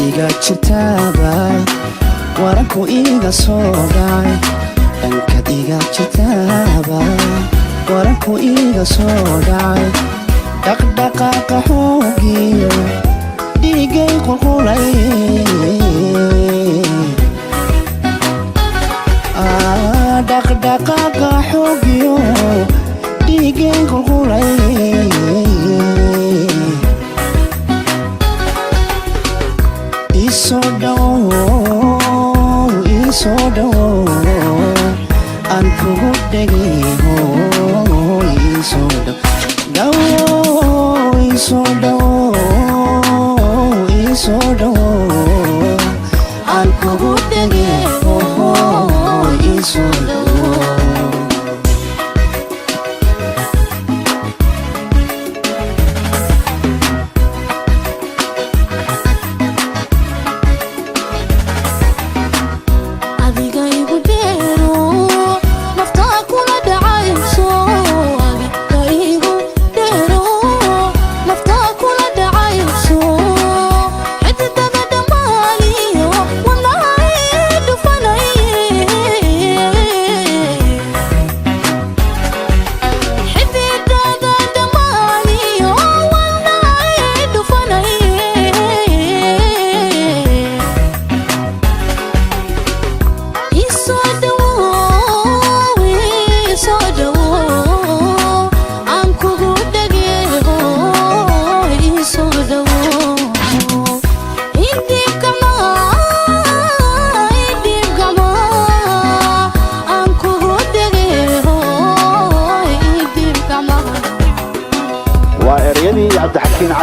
iga jirtaaba waranku iga soo dhacay dhankad iga jirtaaba waranku iga soo dhacay dhaqdhaqaaqa xoogiyo dhiigay qulqulay dhaqdhaqaaqa xoogiyo dhiigay qulqulay soo dhawow aan kugu dhegeho soo dhawow aan kugu dhegeho soo dhawow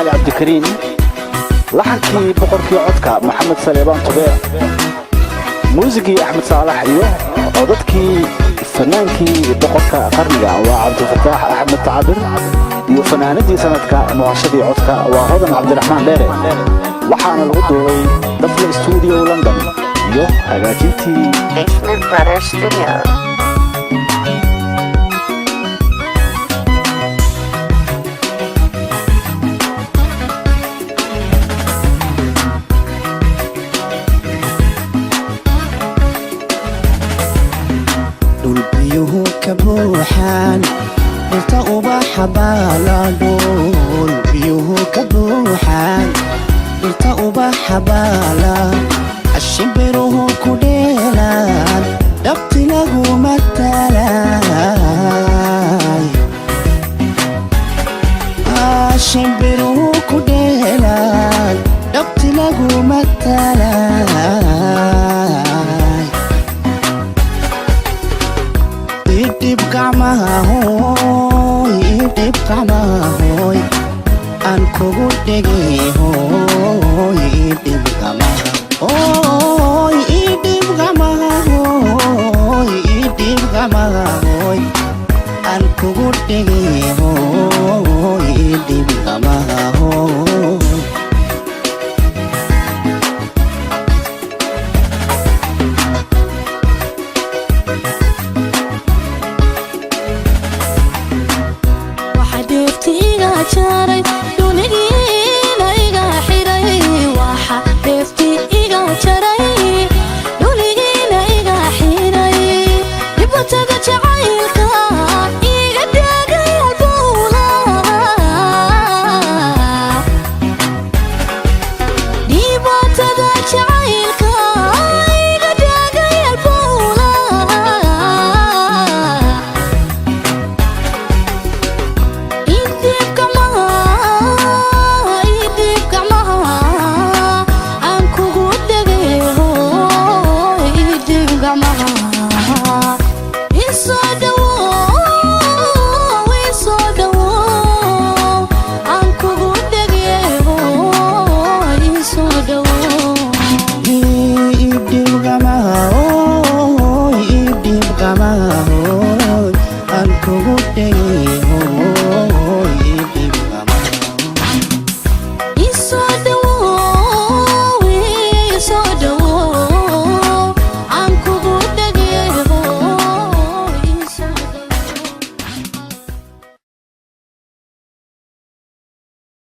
علي عبد الكريم لحنكي بقركي عدكا محمد سليمان طبيع موسيقي أحمد صالح إيوه عددكي فنانكي بقركا قرنقا وعبدفتاح أحمد تعبر إيوه فناندي سندكا مواشدي عدكا وهودن عبدالرحمن ليري وحانا الغدوي دفل استوديو لندن إيوه هاجاجيتي Basement Brothers Studio. كبوحان قلت أباح بالا دول بيوه كبوحان قلت أباح بالا الشبره كديلان دبت له متلاي الشبره كديلان دبت له متلاي Idip kamahoy an kugu dhegehoy idip kamahoy an kugu dhegehoy idip kamahoy Idip kamahoy